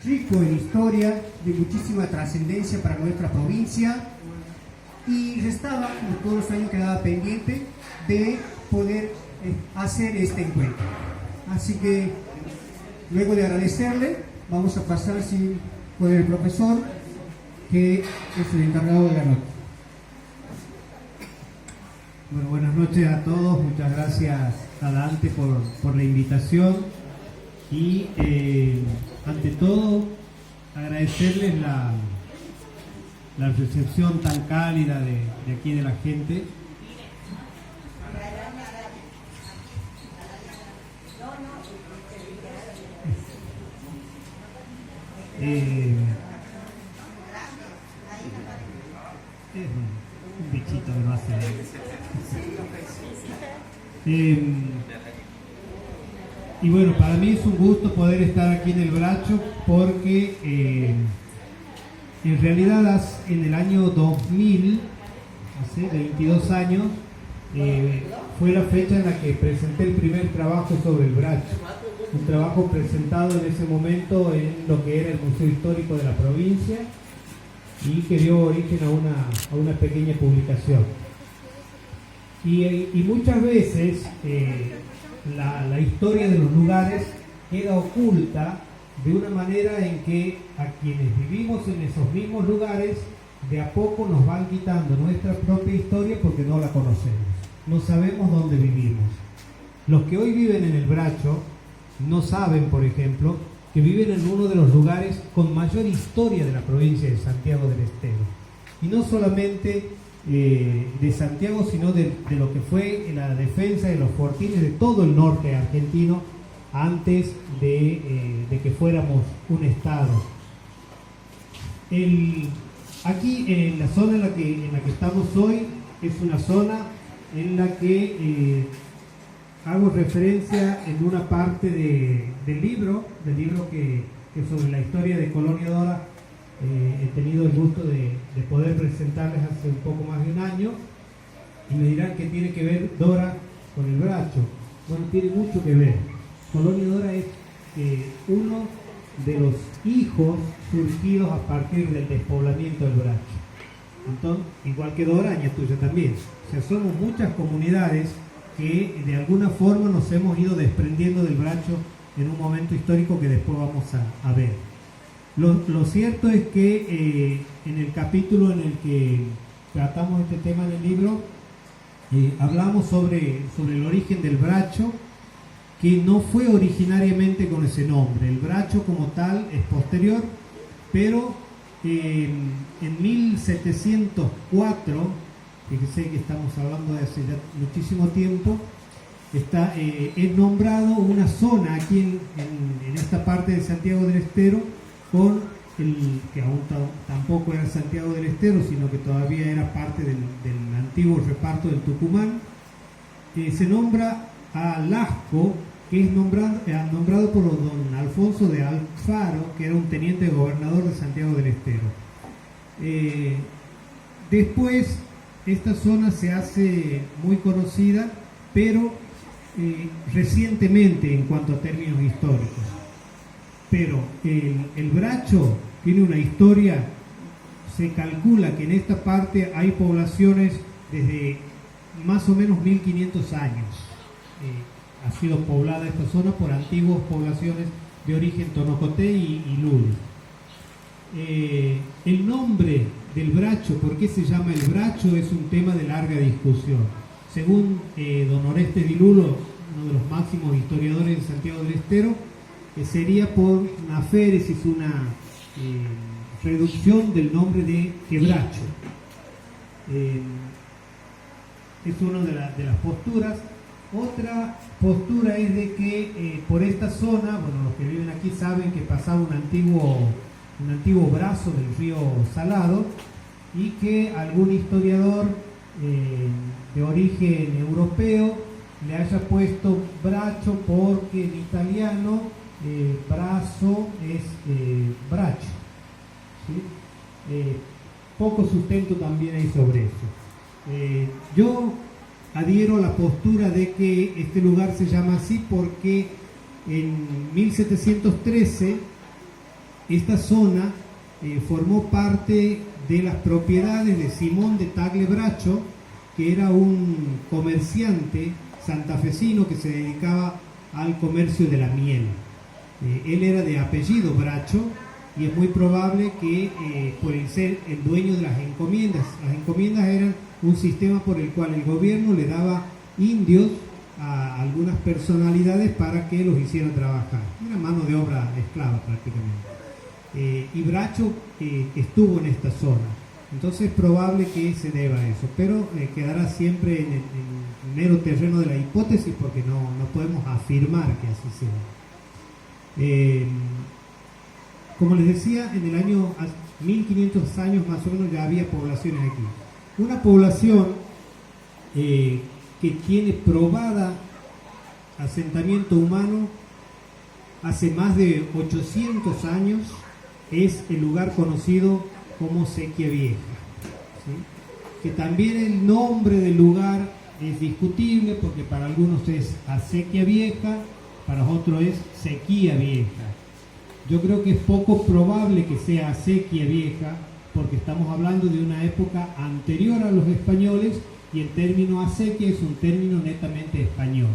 rico en historia, de muchísima trascendencia para nuestra provincia, y restaba, como todos los años quedaba pendiente de poder hacer este encuentro. Así que luego de agradecerle, vamos a pasar con el profesor, que es el encargado de la nota. Bueno, buenas noches a todos, muchas gracias a Dante por la invitación y ante todo agradecerles la recepción tan cálida de aquí de la gente. Es un bichito que no hace. Y bueno, para mí es un gusto poder estar aquí en el Bracho porque en realidad en el año 2000, hace 22 años, fue la fecha en la que presenté el primer trabajo sobre el Bracho. Un trabajo presentado en ese momento en lo que era el Museo Histórico de la provincia y que dio origen a una pequeña publicación. Y muchas veces la historia de los lugares queda oculta de una manera en que a quienes vivimos en esos mismos lugares de a poco nos van quitando nuestra propia historia porque no la conocemos, no sabemos dónde vivimos. Los que hoy viven en el Bracho no saben, por ejemplo, que viven en uno de los lugares con mayor historia de la provincia de Santiago del Estero. Y no solamente de Santiago, sino de lo que fue la defensa de los fortines de todo el norte argentino antes de que fuéramos un estado. Aquí en la zona en la que estamos hoy es una zona en la que hago referencia en una parte del libro que sobre la historia de Colonia Dora he tenido el gusto de poder presentarles hace un poco más de un año, y me dirán que tiene que ver Dora con el Bracho. Bueno, tiene mucho que ver. Colonia Dora es uno de los hijos surgidos a partir del despoblamiento del Bracho. Entonces, igual que Dora, Aña Tuya también. O sea, somos muchas comunidades que de alguna forma nos hemos ido desprendiendo del Bracho en un momento histórico que después vamos a ver. Lo cierto es que en el capítulo en el que tratamos este tema en el libro, hablamos sobre el origen del Bracho, que no fue originariamente con ese nombre. El Bracho como tal es posterior, pero en 1704, fíjense que estamos hablando de hace ya muchísimo tiempo, es nombrado una zona aquí en esta parte de Santiago del Estero, con que aún tampoco era Santiago del Estero, sino que todavía era parte del antiguo reparto del Tucumán. Se nombra a Lasco, que es nombrado por don Alfonso de Alfaro, que era un teniente gobernador de Santiago del Estero. Después esta zona se hace muy conocida, pero recientemente en cuanto a términos históricos. Pero el Bracho tiene una historia. Se calcula que en esta parte hay poblaciones desde más o menos 1500 años. Ha sido poblada esta zona por antiguas poblaciones de origen tonocoté y lule. El nombre del Bracho, ¿por qué se llama el Bracho?, es un tema de larga discusión. Según don Orestes Di Lulo, uno de los máximos historiadores de Santiago del Estero, sería por una féresis, una reducción del nombre de quebracho. Es una de las posturas. Otra postura es de que por esta zona, bueno, los que viven aquí saben que pasaba un antiguo brazo del río Salado, y que algún historiador de origen europeo le haya puesto Bracho porque en italiano brazo es bracho, ¿sí? Poco sustento también hay sobre eso. Yo adhiero a la postura de que este lugar se llama así porque en 1713 esta zona formó parte de las propiedades de Simón de Tagle Bracho, que era un comerciante santafesino que se dedicaba al comercio de la miel. Él era de apellido Bracho y es muy probable que por el ser el dueño de las encomiendas eran un sistema por el cual el gobierno le daba indios a algunas personalidades para que los hicieran trabajar. Era mano de obra esclava prácticamente. Y Bracho estuvo en esta zona. Entonces es probable que se deba a eso, pero quedará siempre en el mero terreno de la hipótesis porque no podemos afirmar que así sea. Como les decía, en el año 1500 años más o menos ya había poblaciones aquí. Una población que tiene probada asentamiento humano hace más de 800 años es el lugar conocido como Sequía Vieja, ¿sí? Que también el nombre del lugar es discutible porque para algunos es Acequia Vieja, para otros es Sequía Vieja. Yo creo que es poco probable que sea Acequia Vieja porque estamos hablando de una época anterior a los españoles y el término acequia es un término netamente español,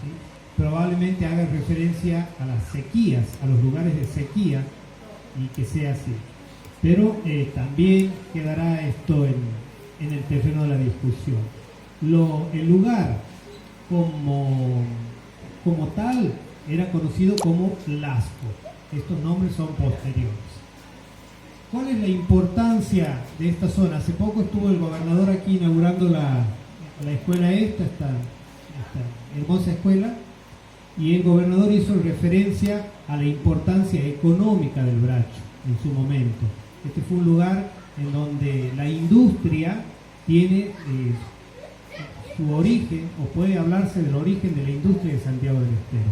¿sí? Probablemente haga referencia a las sequías, a los lugares de sequía y que sea así. Pero también quedará esto en el terreno de la discusión. El lugar como tal era conocido como Lasco. Estos nombres son posteriores. ¿Cuál es la importancia de esta zona? Hace poco estuvo el gobernador aquí inaugurando la escuela esta hermosa escuela, y el gobernador hizo referencia a la importancia económica del Bracho en su momento. Este fue un lugar en donde la industria tiene su origen, o puede hablarse del origen de la industria de Santiago del Estero.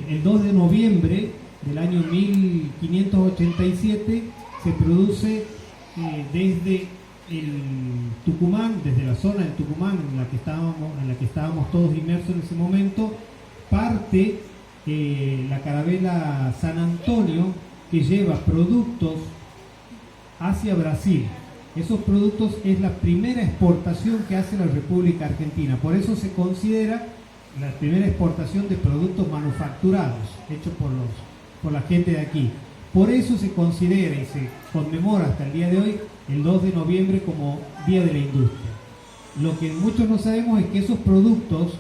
El 2 de noviembre del año 1587 se produce desde el Tucumán, desde la zona del Tucumán en la que estábamos todos inmersos en ese momento, parte la carabela San Antonio que lleva productos hacia Brasil. Esos productos es la primera exportación que hace la República Argentina, por eso se considera la primera exportación de productos manufacturados hechos por la gente de aquí. Por eso se considera y se conmemora hasta el día de hoy el 2 de noviembre como Día de la Industria. Lo que muchos no sabemos es que esos productos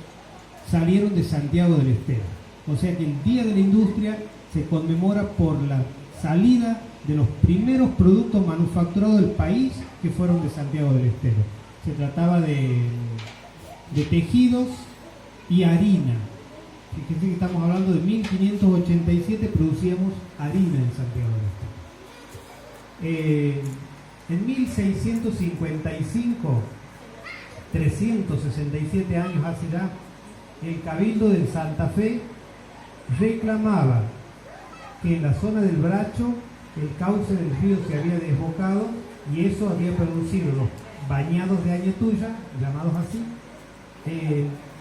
salieron de Santiago del Estero. O sea que el Día de la Industria se conmemora por la salida de los primeros productos manufacturados del país que fueron de Santiago del Estero. Se trataba de tejidos y harina. Fíjense que estamos hablando de 1587, producíamos harina en Santiago del Estero. En 1655, 367 años hace ya, el Cabildo del Santa Fe reclamaba que en la zona del Bracho el cauce del río se había desbocado y eso había producido los bañados de Añetuya, llamados así,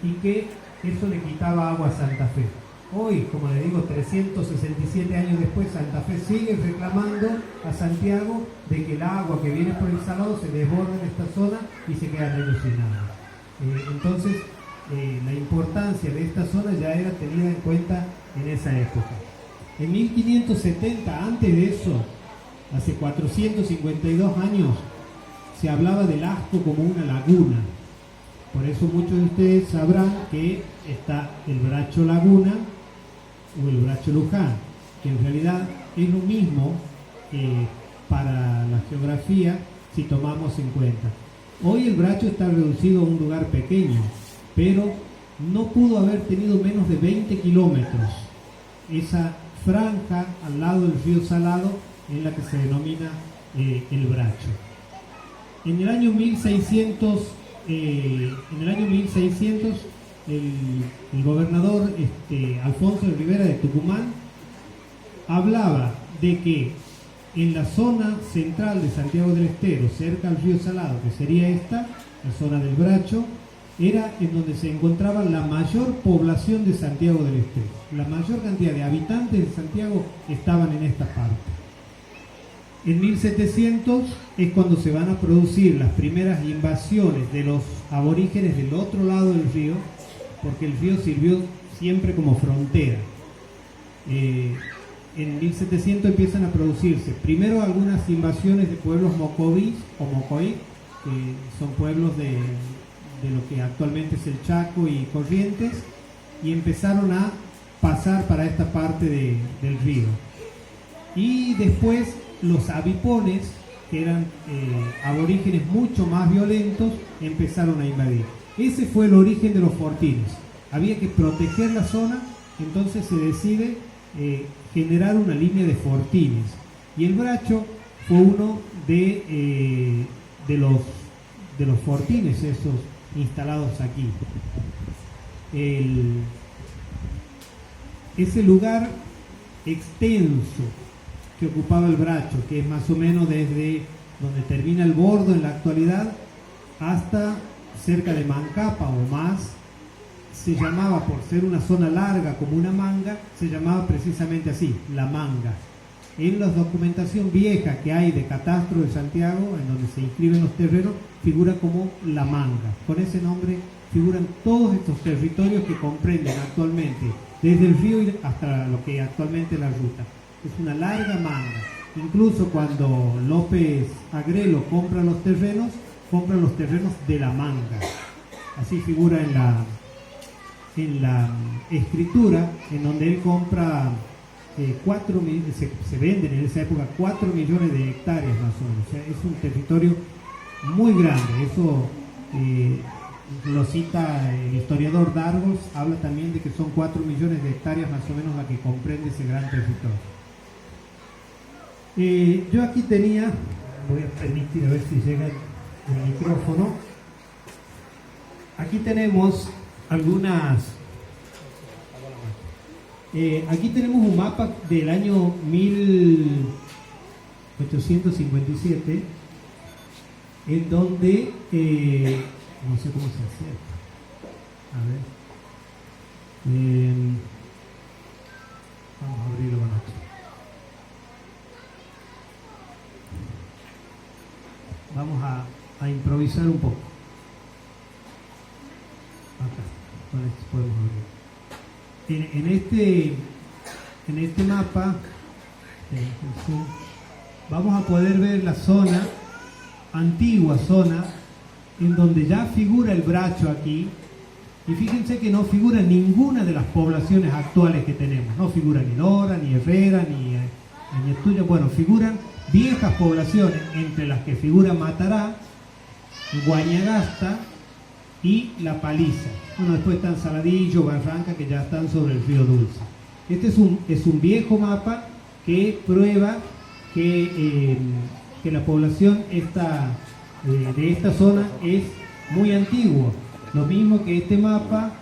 y que eso le quitaba agua a Santa Fe. Hoy, como le digo, 367 años después, Santa Fe sigue reclamando a Santiago de que el agua que viene por el Salado se desborda en esta zona y se queda erosionada. Entonces, la importancia de esta zona ya era tenida en cuenta en esa época. En 1570, antes de eso, hace 452 años, se hablaba del Asco como una laguna. Por eso muchos de ustedes sabrán que está el Bracho Laguna o el Bracho Luján, que en realidad es lo mismo para la geografía si tomamos en cuenta. Hoy el Bracho está reducido a un lugar pequeño, pero no pudo haber tenido menos de 20 kilómetros. Esa franja al lado del río Salado en la que se denomina el Bracho. En el año 1600, el gobernador Alfonso de Rivera de Tucumán hablaba de que en la zona central de Santiago del Estero, cerca al río Salado, que sería esta, la zona del Bracho, era en donde se encontraba la mayor población de Santiago del Estero. La mayor cantidad de habitantes de Santiago estaban en esta parte. En 1700 es cuando se van a producir las primeras invasiones de los aborígenes del otro lado del río, porque el río sirvió siempre como frontera. En 1700 empiezan a producirse primero algunas invasiones de pueblos mocoví o mocoí, que son pueblos de lo que actualmente es el Chaco y Corrientes, y empezaron a pasar para esta parte del río. Y después los avipones, que eran aborígenes mucho más violentos, empezaron a invadir. Ese fue el origen de los fortines. Había que proteger la zona, entonces se decide generar una línea de fortines. Y el Bracho fue uno de los fortines esos instalados aquí. Ese lugar extenso que ocupaba el Bracho, que es más o menos desde donde termina el Bordo en la actualidad hasta cerca de Mancapa o más, se llamaba, por ser una zona larga como una manga, se llamaba precisamente así, La Manga. En la documentación vieja que hay de catastro de Santiago, en donde se inscriben los terrenos, figura como La Manga. Con ese nombre figuran todos estos territorios que comprenden actualmente, desde el río hasta lo que actualmente es la ruta. Es una larga manga. Incluso cuando López Agrelo compra los terrenos de La Manga. Así figura en la escritura, en donde él compra se venden en esa época 4 millones de hectáreas más o menos. O sea, es un territorio muy grande. Eso lo cita el historiador Dargos, habla también de que son 4 millones de hectáreas más o menos la que comprende ese gran territorio. Yo aquí tenía, voy a permitir a ver si llega el micrófono. Aquí tenemos aquí tenemos un mapa del año 1857, en donde, no sé cómo se hace. A ver. Vamos a abrirlo con aquí. Vamos a improvisar un poco. Acá, con esto podemos abrir. En este mapa vamos a poder ver la zona, antigua zona, en donde ya figura el Bracho aquí. Y fíjense que no figura ninguna de las poblaciones actuales que tenemos. No figura ni Lora, ni Herrera, ni Ñetuya. Bueno, figuran viejas poblaciones, entre las que figura Matará, Guañagasta y La Paliza. Bueno, después están Saladillo, Barranca, que ya están sobre el río Dulce. Este es un viejo mapa que prueba que la población de esta zona es muy antigua. Lo mismo que este mapa